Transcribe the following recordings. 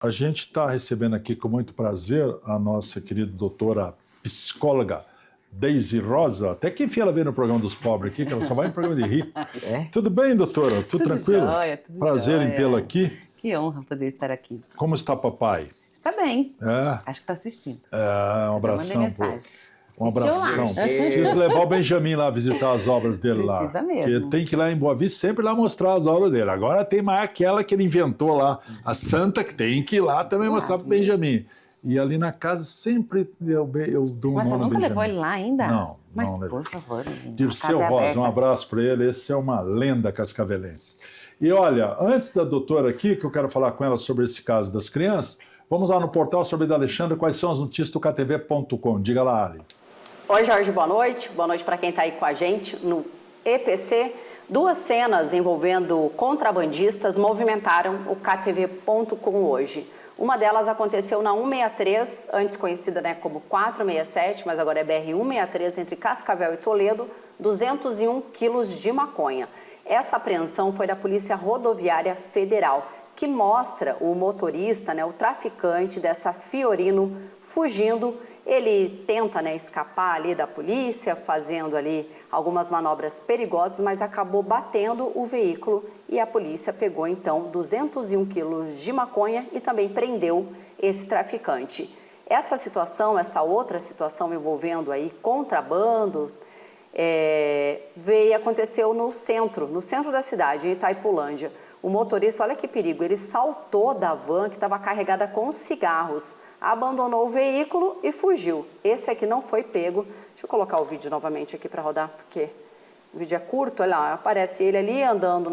A gente está recebendo aqui com muito prazer a nossa querida doutora psicóloga Deise Rosa. Até que enfim ela veio no programa dos pobres aqui, que ela só vai no programa de rir. Tudo bem, doutora? Tudo tranquilo? Jóia, tudo prazer jóia. em tê-la aqui. Que honra poder estar aqui. Como está papai? Está bem. É? Acho que está assistindo. Um abração. Um abração. Lá. Preciso levar o Benjamin lá visitar as obras dele lá. Precisa mesmo. Que tem que ir lá em Boa Vista sempre lá mostrar as obras dele. Agora tem mais aquela que ele inventou lá, a Santa, que tem que ir lá também mostrar para o Benjamin. E ali na casa sempre eu dou um Mas você nome nunca Benjamin. levou ele lá ainda? Não. Mas não por favor. Dirceu Rosa, um abraço para ele. Esse é uma lenda cascavelense. E olha, antes da doutora aqui, que eu quero falar com ela sobre esse caso das crianças, vamos lá no portal sobre da Alexandra, quais são as notícias do ktv.com. Diga lá, Ali. Oi, Jorge, boa noite. Boa noite para quem está aí com a gente no EPC. Duas cenas envolvendo contrabandistas movimentaram o ktv.com hoje. Uma delas aconteceu na 163, antes conhecida como 467, mas agora é BR-163, entre Cascavel e Toledo, 201 quilos de maconha. Essa apreensão foi da Polícia Rodoviária Federal, que mostra o motorista, o traficante dessa Fiorino, fugindo. Ele tenta escapar ali da polícia, fazendo ali algumas manobras perigosas, mas acabou batendo o veículo e a polícia pegou então 201 quilos de maconha e também prendeu esse traficante. Essa outra situação envolvendo aí contrabando, aconteceu no centro da cidade, em Itaipulândia. O motorista, olha que perigo, ele saltou da van que estava carregada com cigarros, abandonou o veículo e fugiu. Esse aqui não foi pego. Deixa eu colocar o vídeo novamente aqui para rodar, porque o vídeo é curto. Olha lá, aparece ele ali andando,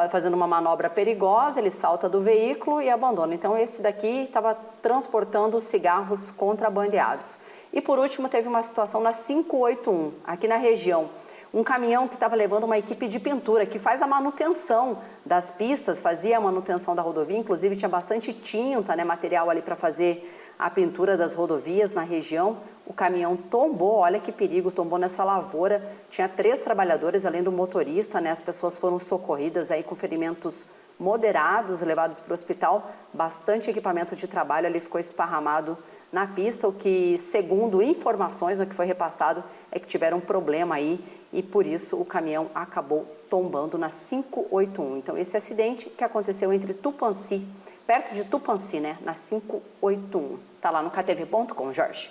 fazendo uma manobra perigosa, ele salta do veículo e abandona. Então esse daqui estava transportando cigarros contrabandeados. E por último teve uma situação na 581, aqui na região. Um caminhão que estava levando uma equipe de pintura, que faz a manutenção das pistas, fazia a manutenção da rodovia, inclusive tinha bastante tinta, material ali para fazer a pintura das rodovias na região. O caminhão tombou, olha que perigo, tombou nessa lavoura. Tinha 3 trabalhadores, além do motorista, As pessoas foram socorridas aí com ferimentos moderados, levados para o hospital. Bastante equipamento de trabalho ali ficou esparramado na pista, o que, segundo informações, o que foi repassado, é que tiveram um problema aí e por isso o caminhão acabou tombando na 581. Então esse acidente que aconteceu entre Tupãssi, perto de Tupãssi, na 581. Está lá no ktv.com, Jorge.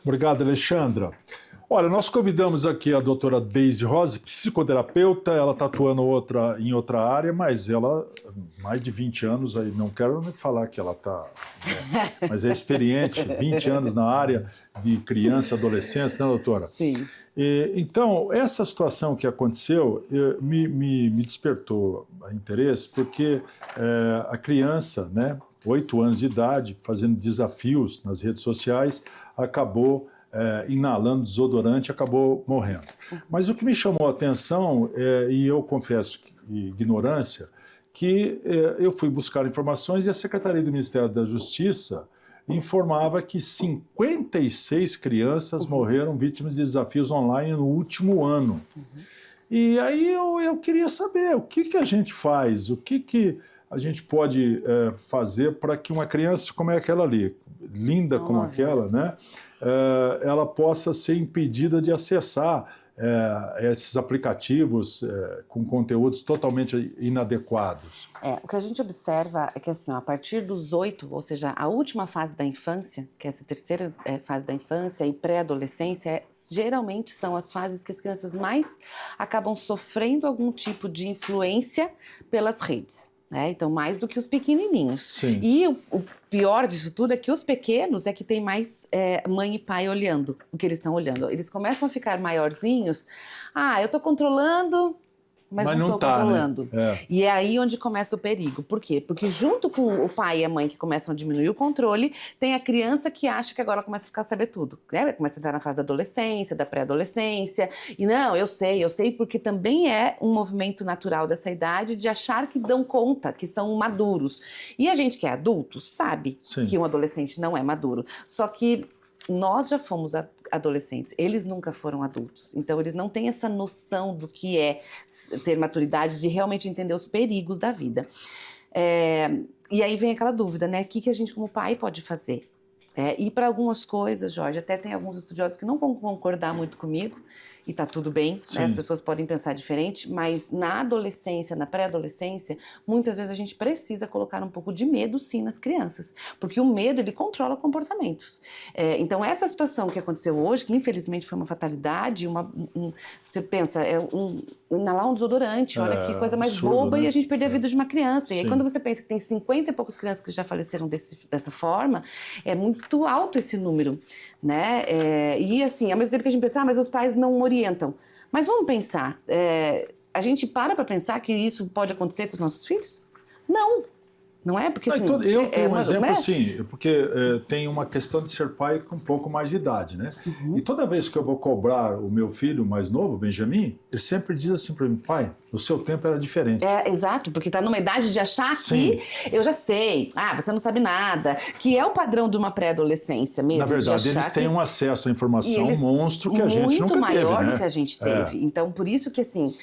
Obrigado, Alexandra. Olha, nós convidamos aqui a doutora Deise Rosa, psicoterapeuta, ela está atuando em outra área, mas ela, mais de 20 anos, aí não quero nem falar que ela está, mas é experiente, 20 anos na área de criança e adolescência, né, doutora? Sim. Então, essa situação que aconteceu me despertou interesse, porque a criança, 8 anos de idade, fazendo desafios nas redes sociais, acabou inalando desodorante, acabou morrendo. Mas o que me chamou a atenção, e eu confesso ignorância, que eu fui buscar informações e a Secretaria do Ministério da Justiça informava que 56 crianças morreram vítimas de desafios online no último ano. E aí eu queria saber o que a gente faz, o que a gente pode fazer para que uma criança como é aquela ali, linda como aquela, ela possa ser impedida de acessar esses aplicativos com conteúdos totalmente inadequados. O que a gente observa é que a partir dos 8, ou seja, a última fase da infância, que é essa terceira fase da infância e pré-adolescência, geralmente são as fases que as crianças mais acabam sofrendo algum tipo de influência pelas redes. Então, mais do que os pequenininhos. Sim. E o pior disso tudo é que os pequenos é que tem mais mãe e pai olhando o que eles estão olhando. Eles começam a ficar maiorzinhos. Eu tô controlando, mas não tô controlando. E é aí onde começa o perigo. Por quê? Porque junto com o pai e a mãe que começam a diminuir o controle, tem a criança que acha que agora começa a ficar saber tudo. Começa a entrar na fase da adolescência, da pré-adolescência. E não, eu sei, porque também é um movimento natural dessa idade de achar que dão conta, que são maduros. E a gente que é adulto sabe que um adolescente não é maduro. Só que nós já fomos adolescentes, eles nunca foram adultos, então eles não têm essa noção do que é ter maturidade, de realmente entender os perigos da vida. E aí vem aquela dúvida, né? O que a gente como pai pode fazer? E para algumas coisas, Jorge, até tem alguns estudiosos que não vão concordar muito comigo, e tá tudo bem, né? As pessoas podem pensar diferente, mas na adolescência, na pré-adolescência, muitas vezes a gente precisa colocar um pouco de medo, sim, nas crianças, porque o medo, ele controla comportamentos. Então, essa situação que aconteceu hoje, que infelizmente foi uma fatalidade, você pensa, inalar um desodorante, olha que coisa mais absurdo, boba, né? E a gente perder a vida de uma criança. E aí, Sim. quando você pensa que tem 50 e poucas crianças que já faleceram dessa forma, é muito alto esse número, né? E assim, ao mesmo tempo que a gente pensa, mas os pais não orientam. Mas vamos pensar, a gente para pensar que isso pode acontecer com os nossos filhos? Não é? Porque assim... Eu tenho um exemplo assim, porque tem uma questão de ser pai com um pouco mais de idade, né? E toda vez que eu vou cobrar o meu filho mais novo, Benjamin, ele sempre diz assim para mim, pai, o seu tempo era diferente. Exato, porque está numa idade de achar que eu já sei, você não sabe nada, que é o padrão de uma pré-adolescência mesmo. Na verdade, eles têm um acesso à informação monstro que a gente nunca teve, né? Muito maior do que a gente teve. Então, por isso que assim...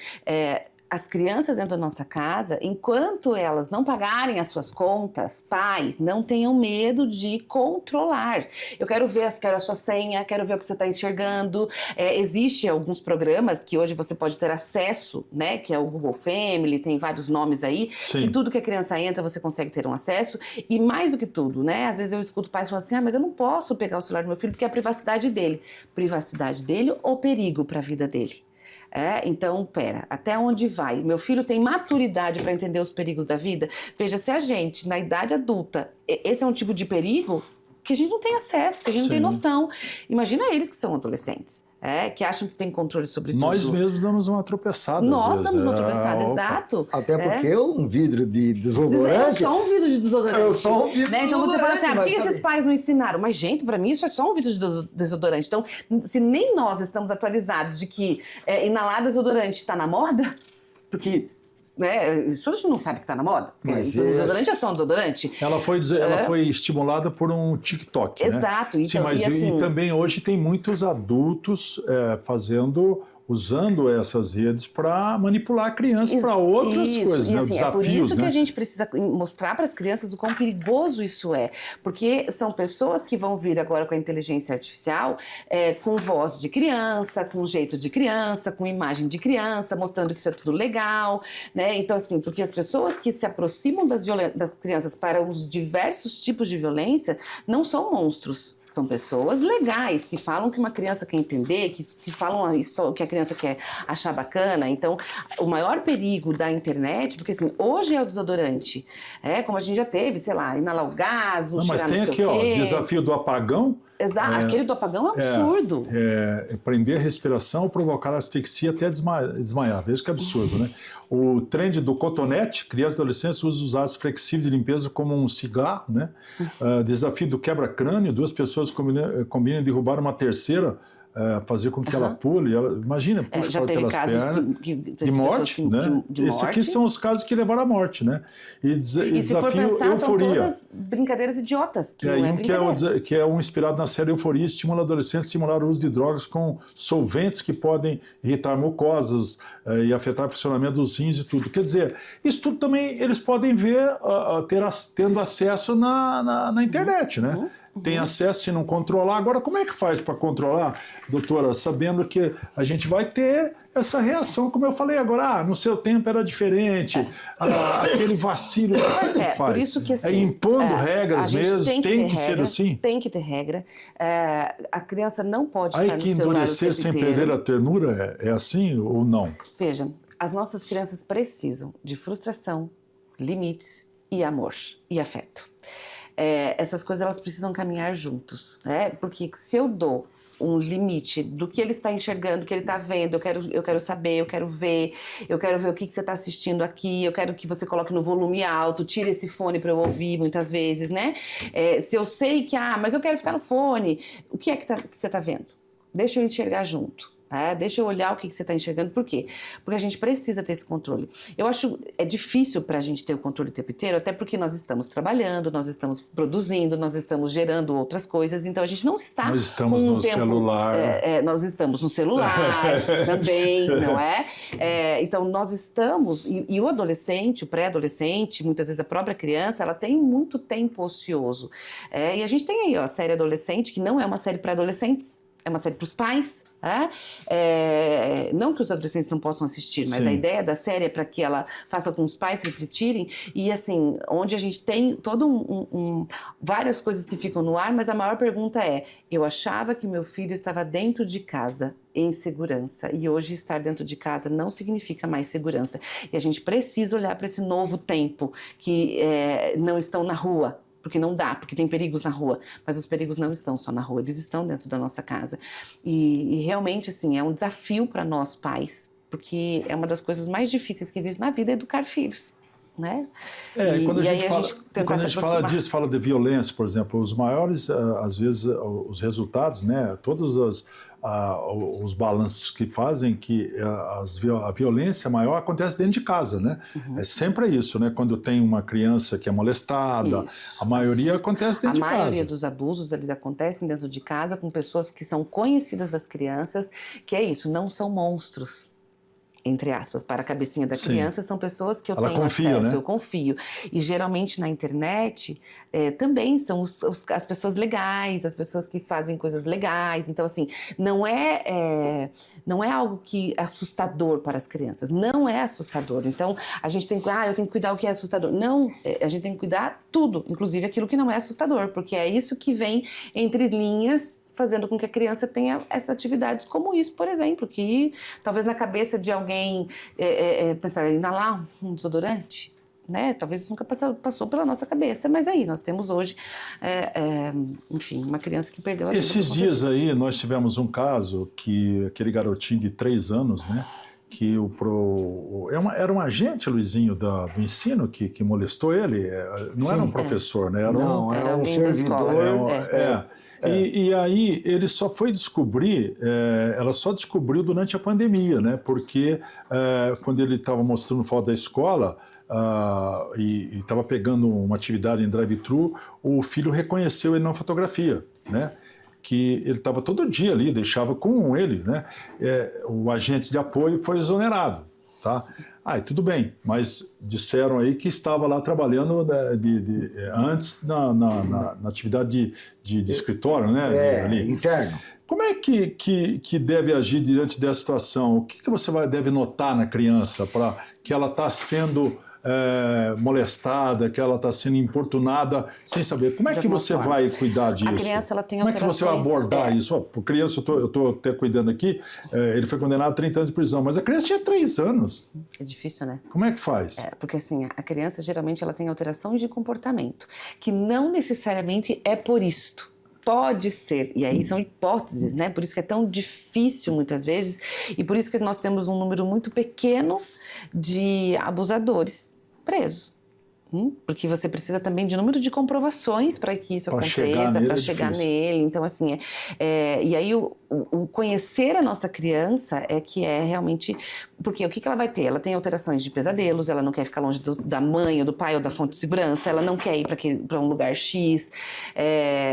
as crianças dentro da nossa casa, enquanto elas não pagarem as suas contas, pais, não tenham medo de controlar. Eu quero ver, quero a sua senha, quero ver o que você está enxergando. Existem alguns programas que hoje você pode ter acesso, né? Que é o Google Family, tem vários nomes aí. Sim. Que tudo que a criança entra, você consegue ter um acesso. E mais do que tudo, né? Às vezes eu escuto pais falando assim, mas eu não posso pegar o celular do meu filho porque é a privacidade dele. Privacidade dele ou perigo para a vida dele? Então, até onde vai? Meu filho tem maturidade para entender os perigos da vida? Veja, se a gente, na idade adulta, esse é um tipo de perigo que a gente não tem acesso, que a gente não tem noção. Imagina eles que são adolescentes, que acham que tem controle sobre tudo. Nós mesmos damos uma tropeçada. Nós damos uma tropeçada, exato. Até porque um vidro de desodorante... É só um vidro de desodorante. É só um vidro de Então, quando você fala assim, por que desodorante, esses pais não ensinaram? Mas, gente, para mim isso é só um vidro de desodorante. Então, se nem nós estamos atualizados de que inalar desodorante está na moda, porque... isso a gente não sabe que está na moda. Mas então, desodorante é só um desodorante. Ela foi estimulada por um TikTok, Exato. né? Então, sim, mas e também hoje tem muitos adultos usando essas redes para manipular a criança para outras coisas, né? Assim, Desafios, é por isso né? que a gente precisa mostrar para as crianças o quão perigoso isso é. Porque são pessoas que vão vir agora com a inteligência artificial, com voz de criança, com jeito de criança, com imagem de criança, mostrando que isso é tudo legal, né? Então, assim, porque as pessoas que se aproximam das crianças para os diversos tipos de violência não são monstros, são pessoas legais, que falam que uma criança quer entender, que falam a história, que a criança quer achar bacana. Então, o maior perigo da internet, porque assim, hoje é o desodorante, como a gente já teve, sei lá, inalar o gás, mas cheirar tem não sei aqui, o quê. desafio do apagão. Exato, aquele do apagão é um absurdo. Prender a respiração ou provocar asfixia até desmaiar. Veja que absurdo, né? O trend do cotonete, crianças e adolescentes usam os aços flexíveis de limpeza como um cigarro, né? Desafio do quebra-crânio, duas pessoas combinam derrubar uma terceira, fazer com que ela pule. Imagina, puxa já teve pelas casos pernas, de morte, né? Esses aqui são os casos que levaram à morte, né? E se for pensar, euforia. são todas brincadeiras idiotas. Que é um inspirado na série Euforia, estimula adolescentes a simular o uso de drogas com solventes que podem irritar mucosas e afetar o funcionamento dos rins e tudo. Quer dizer, isso tudo também eles podem ver, tendo acesso na internet, né? Tem acesso, se não controlar. Agora, como é que faz para controlar, doutora, sabendo que a gente vai ter essa reação, como eu falei agora, no seu tempo era diferente, aquele vacilo, como é que faz? Por isso que, assim, impondo regras mesmo, tem que ser assim? Tem que ter regra. A criança não pode estar no que celular endurecer sem perder a ternura, é assim ou não? Veja, as nossas crianças precisam de frustração, limites e amor e afeto. Essas coisas elas precisam caminhar juntos, né? Porque se eu dou um limite do que ele está enxergando, do que ele está vendo, eu quero saber, eu quero ver o que você está assistindo aqui, eu quero que você coloque no volume alto, tire esse fone para eu ouvir muitas vezes, né? Se eu sei que, mas eu quero ficar no fone, o que é que você está vendo? Deixa eu enxergar junto. Deixa eu olhar o que você está enxergando. Por quê? Porque a gente precisa ter esse controle. Eu acho difícil para a gente ter o controle o tempo inteiro, até porque nós estamos trabalhando, nós estamos produzindo, nós estamos gerando outras coisas, então a gente não está... Nós estamos no celular. Nós estamos no celular também, não é? Então nós estamos... E o adolescente, o pré-adolescente, muitas vezes a própria criança, ela tem muito tempo ocioso. E a gente tem aí a série Adolescente, que não é uma série para adolescentes, é uma série para os pais. Não que os adolescentes não possam assistir, mas Sim. a ideia da série é para que ela faça com os pais refletirem, e assim, onde a gente tem várias coisas que ficam no ar, mas a maior pergunta é: eu achava que meu filho estava dentro de casa em segurança, e hoje estar dentro de casa não significa mais segurança, e a gente precisa olhar para esse novo tempo, que não estão na rua, porque não dá, porque tem perigos na rua, mas os perigos não estão só na rua, eles estão dentro da nossa casa. E realmente, assim, é um desafio para nós pais, porque é uma das coisas mais difíceis que existe na vida, é educar filhos, né? Quando a gente fala disso, fala de violência, por exemplo, os maiores, às vezes, os resultados, né, todos os balanços que fazem que a violência maior acontece dentro de casa, né? É sempre isso, né? Quando tem uma criança que é molestada, a maioria acontece dentro de casa. A maioria dos abusos, eles acontecem dentro de casa com pessoas que são conhecidas das crianças, que é isso, não são monstros, entre aspas, para a cabecinha da criança. Sim. São pessoas que eu tenho confia, acesso, né? Eu confio. E geralmente na internet também são as pessoas legais, as pessoas que fazem coisas legais. Então, assim, não é algo que é assustador para as crianças. Não é assustador. Então, a gente tem que, eu tenho que cuidar o que é assustador. Não, a gente tem que cuidar tudo, inclusive aquilo que não é assustador, porque é isso que vem entre linhas, fazendo com que a criança tenha essas atividades como isso, por exemplo, que talvez na cabeça de alguém pensar, inalar um desodorante, né? Talvez isso nunca passou pela nossa cabeça, mas aí nós temos hoje, enfim, uma criança que perdeu a vida. Esses dias aí nós tivemos um caso que aquele garotinho de 3 anos, né? Que era um agente, Luizinho, do ensino que molestou ele. Não era um professor, né? Era um servidor. E aí ele só foi descobrir, ela só descobriu durante a pandemia, né? Porque quando ele estava mostrando foto da escola e estava pegando uma atividade em drive-thru, o filho reconheceu ele na fotografia, né? Que ele estava todo dia ali, deixava com ele, né? O agente de apoio foi exonerado, tá? Tudo bem, mas disseram aí que estava lá trabalhando antes na atividade de escritório, né? Ali. Interno. Como é que deve agir diante dessa situação? O que você deve notar na criança para que ela está sendo molestada, que ela está sendo importunada sem saber? Como é que você vai cuidar disso? A criança, ela tem Como é que você vai abordar isso? Por criança, eu estou até cuidando aqui, ele foi condenado a 30 anos de prisão, mas a criança tinha 3 anos. É difícil, né? Como é que faz? Porque assim, a criança geralmente ela tem alterações de comportamento, que não necessariamente é por isto. Pode ser, e aí são hipóteses, né? Por isso que é tão difícil muitas vezes, e por isso que nós temos um número muito pequeno de abusadores presos. Porque você precisa também de número de comprovações para que isso aconteça, para chegar nele. Então, assim, e aí o conhecer a nossa criança é que é realmente... Porque o que ela vai ter? Ela tem alterações de pesadelos, ela não quer ficar longe da mãe ou do pai ou da fonte de segurança, ela não quer ir para um lugar X,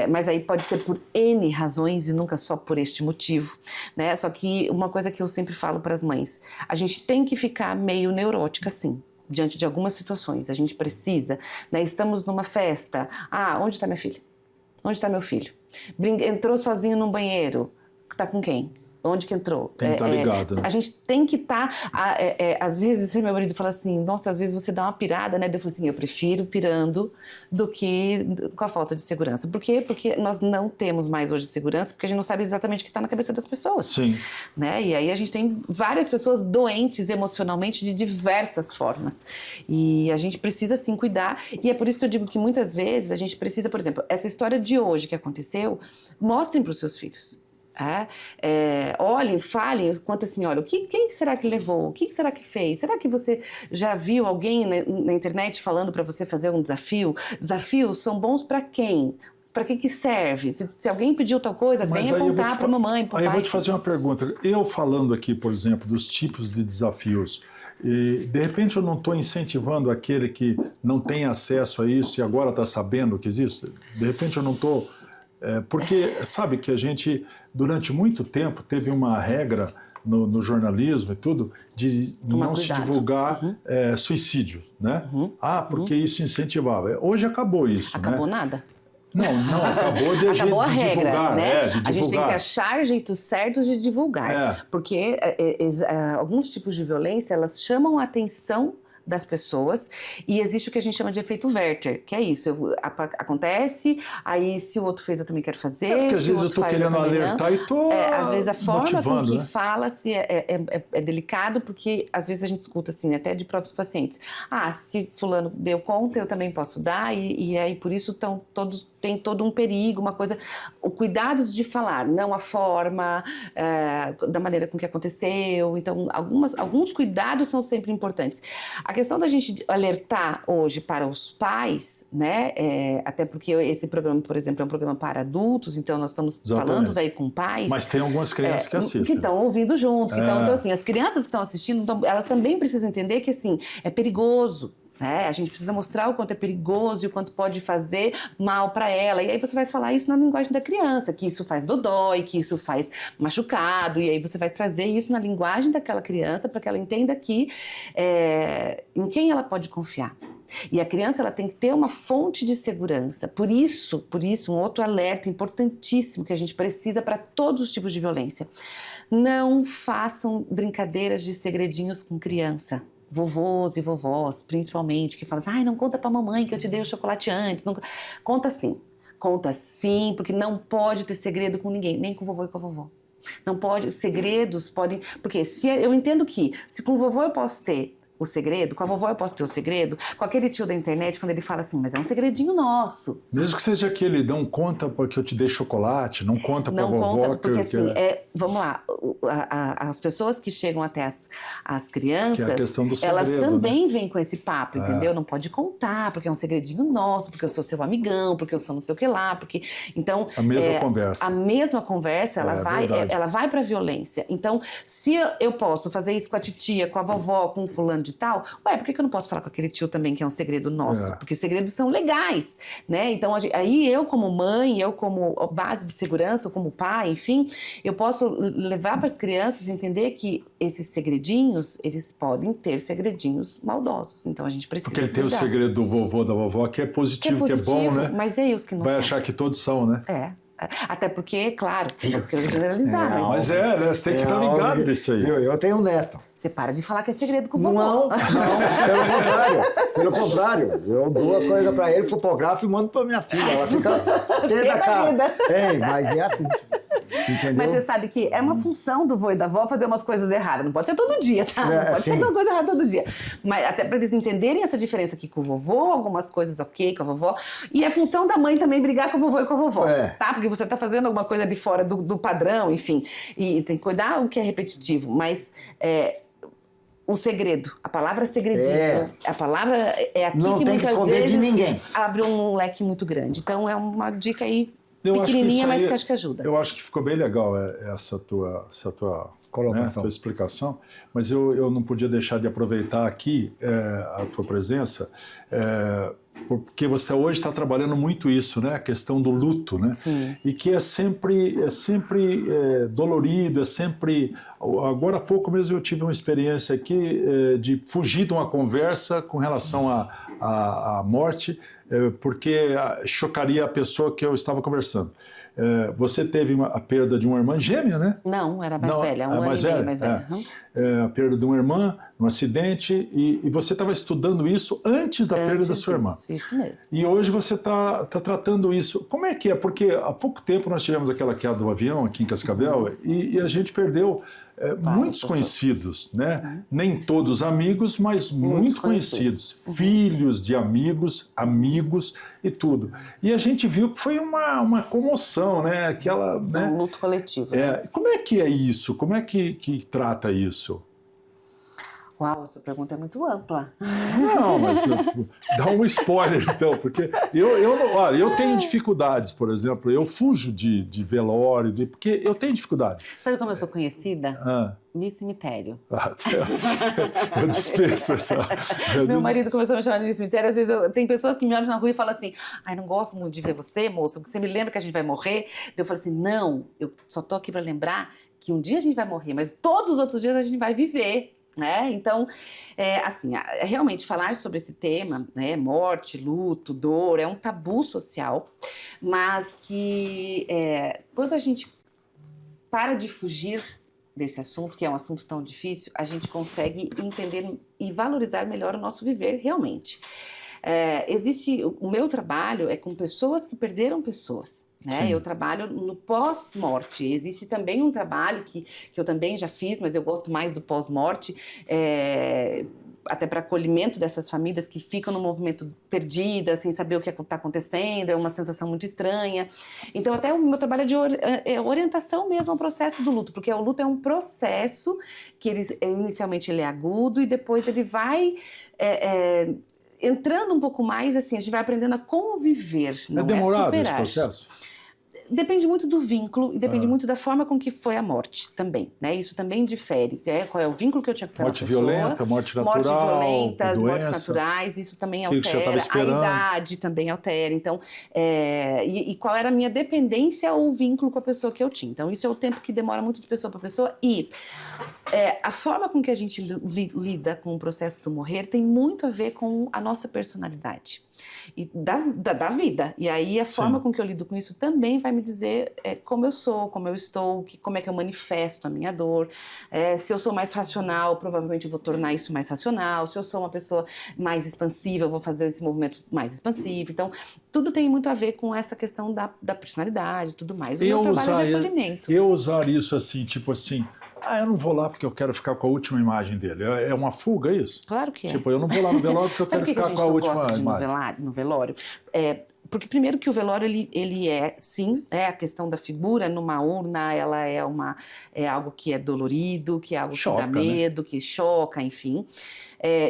mas aí pode ser por N razões e nunca só por este motivo, né? Só que uma coisa que eu sempre falo para as mães, a gente tem que ficar meio neurótica, sim, diante de algumas situações. A gente precisa, né? Estamos numa festa. Onde está minha filha? Onde está meu filho? Entrou sozinho num banheiro. Está com quem? Onde que entrou? Tem que estar ligado, né? A gente tem que estar... às vezes, meu marido fala assim, nossa, às vezes você dá uma pirada, né? Eu falo assim, eu prefiro pirando do que com a falta de segurança. Por quê? Porque nós não temos mais hoje segurança, porque a gente não sabe exatamente o que está na cabeça das pessoas. Sim. Né? E aí a gente tem várias pessoas doentes emocionalmente de diversas formas. E a gente precisa, sim, cuidar. E é por isso que eu digo que muitas vezes a gente precisa, por exemplo, essa história de hoje que aconteceu, mostrem para os seus filhos. Olhem, falem, quanto assim, olha, quem será que levou? O que será que fez? Será que você já viu alguém na internet falando para você fazer um desafio? Desafios são bons para quem? Para que serve? Se alguém pediu tal coisa, venha contar para a mamãe, para o pai. Aí eu vou te fazer uma pergunta. Eu falando aqui, por exemplo, dos tipos de desafios, e de repente eu não estou incentivando aquele que não tem acesso a isso e agora está sabendo que existe? De repente eu não estou... porque sabe que a gente, durante muito tempo, teve uma regra no jornalismo e tudo, de não se divulgar suicídio, né? Porque isso incentivava. Hoje acabou isso, Acabou nada. Não, acabou de acabou a regra, divulgar, né? de divulgar. A gente tem que achar jeitos certos de divulgar, porque alguns tipos de violência, elas chamam a atenção das pessoas e existe o que a gente chama de efeito Werther, que é isso, acontece, aí se o outro fez eu também quero fazer, porque às se o vezes eu outro estou faz querendo eu também alertar não. E estou às vezes a forma com que né? fala-se é delicado, porque às vezes a gente escuta assim, até de próprios pacientes, se fulano deu conta, eu também posso dar, e aí por isso tem todo um perigo, uma coisa, o cuidado de falar, não a forma, da maneira com que aconteceu, então alguns cuidados são sempre importantes. A questão da gente alertar hoje para os pais, né, até porque esse programa, por exemplo, é um programa para adultos, então nós estamos falando aí com pais. Mas tem algumas crianças que assistem. Que estão ouvindo junto, então assim, as crianças que estão assistindo, elas também precisam entender que assim, é perigoso. A gente precisa mostrar o quanto é perigoso e o quanto pode fazer mal para ela. E aí você vai falar isso na linguagem da criança, que isso faz dodói, que isso faz machucado. E aí você vai trazer isso na linguagem daquela criança para que ela entenda que em quem ela pode confiar. E a criança ela tem que ter uma fonte de segurança. Por isso, um outro alerta importantíssimo que a gente precisa para todos os tipos de violência. Não façam brincadeiras de segredinhos com criança. Vovôs e vovós, principalmente, que falam assim, não conta pra mamãe que eu te dei o chocolate antes. Não... Conta sim, porque não pode ter segredo com ninguém, nem com o vovô e com a vovó. Não pode, segredos podem... Porque eu entendo que, se com o vovô eu posso ter o segredo, com a vovó eu posso ter o segredo, com aquele tio da internet, quando ele fala assim, mas é um segredinho nosso. Mesmo que seja aquele, não conta porque eu te dei chocolate, não conta pra vovó. Não conta, porque assim, vamos lá, as pessoas que chegam até as crianças, que é a questão do segredo, elas também né? vêm com esse papo, entendeu? Não pode contar, porque é um segredinho nosso, porque eu sou seu amigão, porque eu sou não sei o que lá, porque... Então, a mesma conversa. A mesma conversa, ela vai pra violência. Então, se eu posso fazer isso com a titia, com a vovó, com o fulano de tal, por que eu não posso falar com aquele tio também que é um segredo nosso? Porque segredos são legais, né? Então, aí eu como mãe, eu como base de segurança, ou como pai, enfim, eu posso levar para as crianças entender que esses segredinhos, eles podem ter segredinhos maldosos. Então, a gente precisa Porque ele tem o segredo do vovô, da vovó, que é positivo, que é bom, né? Mas e aí os que não vai são? achar que todos são, né? Até porque, claro, não quero generalizar, mas né? Você tem que estar ligado nisso aí. Eu tenho um neto. Você para de falar que é segredo com o vovô. Não, pelo contrário. Eu dou as coisas pra ele, fotografo e mando pra minha filha. Ela fica pé da cara. Mas é assim. Entendeu? Mas você sabe que é uma função do vô e da avó fazer umas coisas erradas. Não pode ser todo dia, tá? Não pode ser uma coisa errada todo dia. Mas até pra eles entenderem essa diferença aqui com o vovô, algumas coisas ok com a vovó. E é função da mãe também brigar com o vovô e com a vovó, tá? Porque você tá fazendo alguma coisa de fora do padrão, enfim. E tem que cuidar o que é repetitivo. Mas... o segredo, a palavra segredinho, a palavra é aqui não que tem muitas que esconder vezes de ninguém. Abre um leque muito grande. Então é uma dica aí pequenininha, mas que acho que ajuda. Eu acho que ficou bem legal essa tua colocação, tua explicação, mas eu não podia deixar de aproveitar aqui a tua presença, porque você hoje está trabalhando muito isso, né? A questão do luto, né? Sim. E que é sempre dolorido, é sempre... Agora há pouco mesmo eu tive uma experiência aqui de fugir de uma conversa com relação à morte, porque chocaria a pessoa que eu estava conversando. Você teve a perda de uma irmã gêmea, né? Não, era mais velha, um ano e meio mais velha. A perda de uma irmã, um acidente, e você estava estudando isso antes da perda da sua irmã. Isso mesmo. E hoje você está tratando isso. Como é que é? Porque há pouco tempo nós tivemos aquela queda do avião aqui em Cascavel e a gente perdeu muitos conhecidos, né? Nem todos amigos, mas muito conhecidos. Filhos de amigos e tudo. E a gente viu que foi uma comoção, né? Aquela, né? Um luto coletivo. Como é que é isso? Como é que trata isso? Uau, essa pergunta é muito ampla. Não, mas dá um spoiler então, porque olha, eu tenho dificuldades, por exemplo, eu fujo de velório, porque eu tenho dificuldade. Sabe como eu sou conhecida? Miss Cemitério. Eu dispenso essa. Meu marido começou a me chamar de Miss Cemitério, às vezes tem pessoas que me olham na rua e falam assim, ai, não gosto muito de ver você, moça, porque você me lembra que a gente vai morrer? Eu falo assim, não, eu só tô aqui para lembrar que um dia a gente vai morrer, mas todos os outros dias a gente vai viver. Né? Então, assim, realmente falar sobre esse tema, né, morte, luto, dor, é um tabu social, mas que quando a gente para de fugir desse assunto, que é um assunto tão difícil, a gente consegue entender e valorizar melhor o nosso viver realmente. O meu trabalho é com pessoas que perderam pessoas. Né? Eu trabalho no pós-morte. Existe também um trabalho que eu também já fiz, mas eu gosto mais do pós-morte, até para acolhimento dessas famílias que ficam no movimento perdidas, sem saber o que está acontecendo, é uma sensação muito estranha. Então, até o meu trabalho é de orientação mesmo ao processo do luto, porque o luto é um processo que inicialmente ele é agudo e depois ele vai... entrando um pouco mais, assim, a gente vai aprendendo a conviver, não demorado é superar. esse processo? Depende muito do vínculo e depende muito da forma com que foi a morte também, né? Isso também difere. Qual é o vínculo que eu tinha com aquela pessoa. Morte violenta, morte natural, mortes violentas, doença, mortes naturais, isso também altera. A idade também altera. Então, e qual era a minha dependência ou o vínculo com a pessoa que eu tinha. Então, isso é o tempo que demora muito de pessoa para pessoa. E a forma com que a gente lida com o processo do morrer tem muito a ver com a nossa personalidade e da vida. E aí, a forma com que eu lido com isso também vai me dizer como eu sou, como eu estou, como é que eu manifesto a minha dor. Se eu sou mais racional, provavelmente eu vou tornar isso mais racional. Se eu sou uma pessoa mais expansiva, eu vou fazer esse movimento mais expansivo. Então, tudo tem muito a ver com essa questão da personalidade e tudo mais. O meu trabalho é de acolhimento. Eu usar isso assim, tipo assim... eu não vou lá porque eu quero ficar com a última imagem dele. É uma fuga, isso? Claro que é. Tipo, eu não vou lá no velório porque eu quero ficar com a última imagem. Sabe por que a gente não gosta de ir no velório? Porque primeiro que o velório, ele sim, a questão da figura numa urna, ela é algo que é dolorido, que é algo choca, que dá medo, que choca, enfim.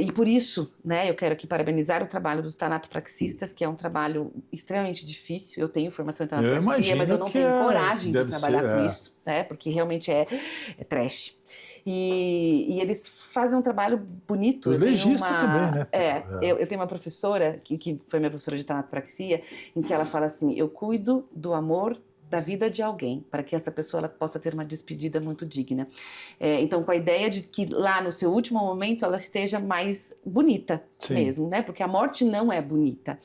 E por isso, né, eu quero aqui parabenizar o trabalho dos tanatopraxistas, que é um trabalho extremamente difícil. Eu tenho formação em tanatopraxia, mas eu não tenho coragem de trabalhar com isso, né, porque realmente é trash. E eles fazem um trabalho bonito. O legista também, né? Eu tenho uma professora, que foi minha professora de tanatopraxia, em que ela fala assim, eu cuido do amor da vida de alguém, para que essa pessoa ela possa ter uma despedida muito digna. Então, com a ideia de que lá no seu último momento ela esteja mais bonita mesmo, né? Porque a morte não é bonita.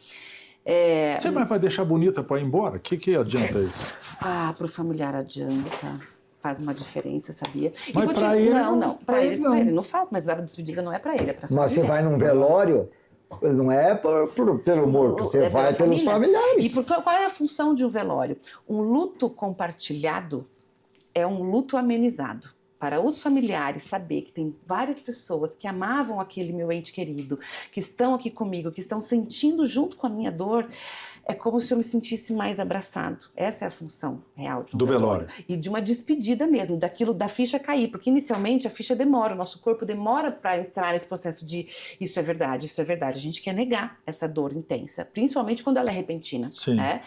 Você vai deixar bonita para ir embora? O que adianta isso? Para o familiar adianta. Faz uma diferença, sabia? Mas para ele não. Para ele não faz, mas a despedida não é para ele, é para a família. Mas você vai num velório, não é pelo morto, você vai pelos familiares. E qual é a função de um velório? Um luto compartilhado é um luto amenizado. Para os familiares saber que tem várias pessoas que amavam aquele meu ente querido, que estão aqui comigo, que estão sentindo junto com a minha dor, é como se eu me sentisse mais abraçado. Essa é a função real de um velório. E de uma despedida mesmo, da ficha cair, porque inicialmente a ficha demora, o nosso corpo demora para entrar nesse processo de isso é verdade, isso é verdade. A gente quer negar essa dor intensa, principalmente quando ela é repentina. Sim. Né?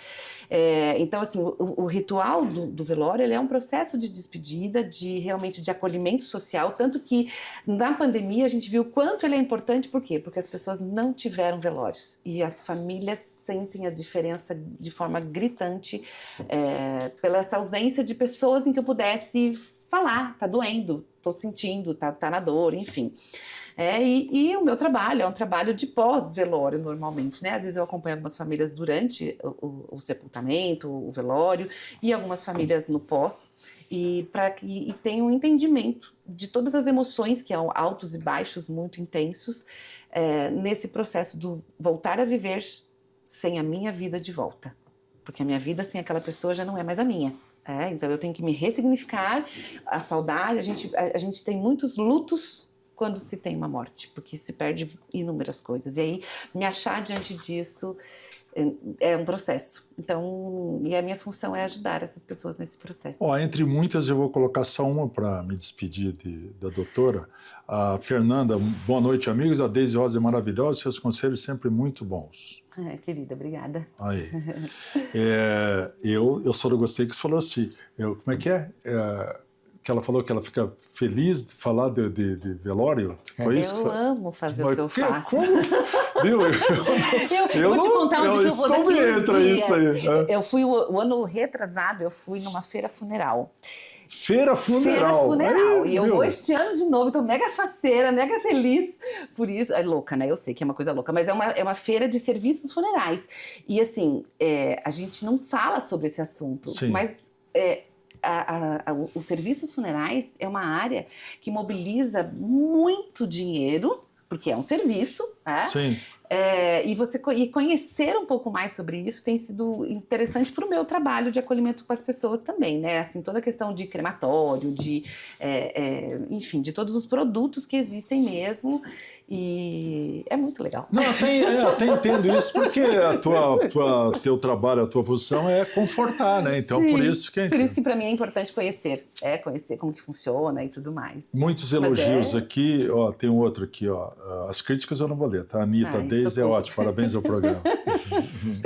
Então, assim, o ritual do velório ele é um processo de despedida, realmente de acolhimento social, tanto que na pandemia a gente viu o quanto ele é importante, por quê? Porque as pessoas não tiveram velórios e as famílias sentem a diferença de forma gritante pela essa ausência de pessoas em que eu pudesse falar, tá doendo, tô sentindo, tá na dor, enfim. E o meu trabalho é um trabalho de pós-velório, normalmente, né? Às vezes eu acompanho algumas famílias durante o sepultamento, o velório, e algumas famílias no pós, e tem um entendimento de todas as emoções, que são altos e baixos muito intensos, nesse processo do voltar a viver sem a minha vida de volta. Porque a minha vida sem aquela pessoa já não é mais a minha. Então eu tenho que me ressignificar, a saudade, a gente tem muitos lutos quando se tem uma morte, porque se perde inúmeras coisas. E aí, me achar diante disso é um processo. Então, e a minha função é ajudar essas pessoas nesse processo. Entre muitas, eu vou colocar só uma para me despedir da doutora. A Fernanda, boa noite, amigos. A Deise Rosa é maravilhosa, seus conselhos sempre muito bons. Querida, obrigada. Aí. Eu só não gostei que você falou assim, como é que é? Que ela falou que ela fica feliz de falar de velório? Foi isso? Eu amo fazer o que eu faço. Como? Viu? Eu vou te contar onde eu vou daqui uns dias. Isso aí. Eu fui o ano retrasado, eu fui numa feira funeral. Feira funeral. Feira funeral. Aí, e eu vou este ano de novo, tô mega faceira, mega feliz por isso. É louca, né? Eu sei que é uma coisa louca, mas é uma feira de serviços funerais. E assim, a gente não fala sobre esse assunto, Sim. mas os serviços funerais é uma área que mobiliza muito dinheiro, porque é um serviço, né? Sim. E conhecer um pouco mais sobre isso tem sido interessante para o meu trabalho de acolhimento com as pessoas também, né? Assim, toda a questão de crematório, enfim, de todos os produtos que existem mesmo, e é muito legal. Não, até entendo isso, porque teu trabalho, a tua função é confortar, né? Então, Sim, por isso que... Por isso que para mim é importante conhecer como que funciona e tudo mais. Muitos elogios aqui, tem um outro aqui, as críticas eu não vou ler, tá? Anitta, Deise é ótimo, parabéns ao programa.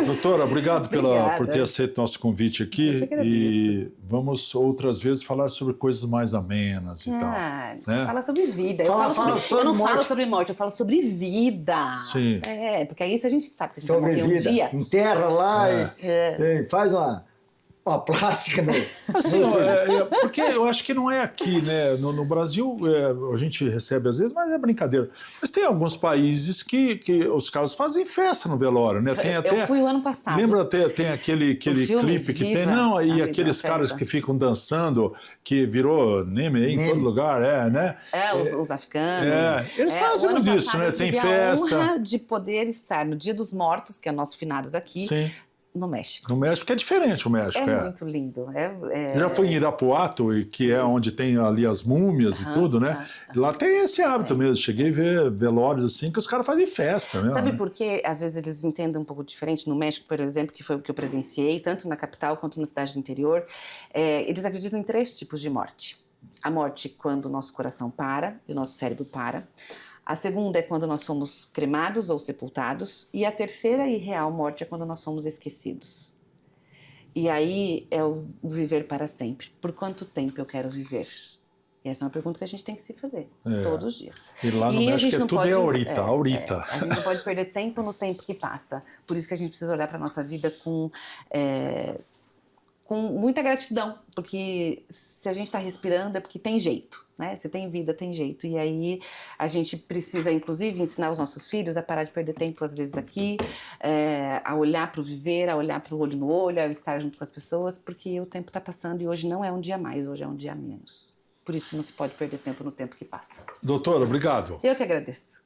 Doutora, obrigado por ter aceito nosso convite aqui, e vamos outras vezes falar sobre coisas mais amenas e tal. Né? Fala sobre vida. Eu não falo sobre morte, eu falo sobre vida. Sim. Porque aí se a gente sabe que a gente sobre vai morrer vida. um dia... Enterra lá e faz uma plástica assim, porque eu acho que não é aqui, né? No Brasil, a gente recebe às vezes, mas é brincadeira. Mas tem alguns países que os caras fazem festa no velório, né? Eu fui o ano passado. Lembra, tem aquele clipe que tem? Não, e aqueles caras que ficam dançando, que virou meme em todo lugar, né? Os africanos. Eles fazem muito disso, né? Tem festa. A honra de poder estar no Dia dos Mortos, que é o nosso finados aqui. Sim. No México. No México é diferente o México. É muito lindo. Já foi em Irapuato, que é onde tem ali as múmias e tudo, né? Lá tem esse hábito mesmo. Cheguei a ver velórios assim, que os caras fazem festa mesmo. Sabe por que às vezes eles entendem um pouco diferente? No México, por exemplo, que foi o que eu presenciei, tanto na capital quanto na cidade do interior, eles acreditam em 3 tipos de morte. A morte quando o nosso coração para e o nosso cérebro para. A segunda é quando nós somos cremados ou sepultados. E a terceira e real morte é quando nós somos esquecidos. E aí é o viver para sempre. Por quanto tempo eu quero viver? E essa é uma pergunta que a gente tem que se fazer todos os dias. E lá no México tudo é ahorita. A gente não pode perder tempo no tempo que passa. Por isso que a gente precisa olhar para a nossa vida com muita gratidão, porque se a gente está respirando é porque tem jeito, né? Se tem vida, tem jeito. E aí a gente precisa, inclusive, ensinar os nossos filhos a parar de perder tempo, às vezes, aqui, a olhar para o viver, a olhar para o olho no olho, a estar junto com as pessoas, porque o tempo está passando e hoje não é um dia a mais, hoje é um dia a menos. Por isso que não se pode perder tempo no tempo que passa. Doutora, obrigado. Eu que agradeço.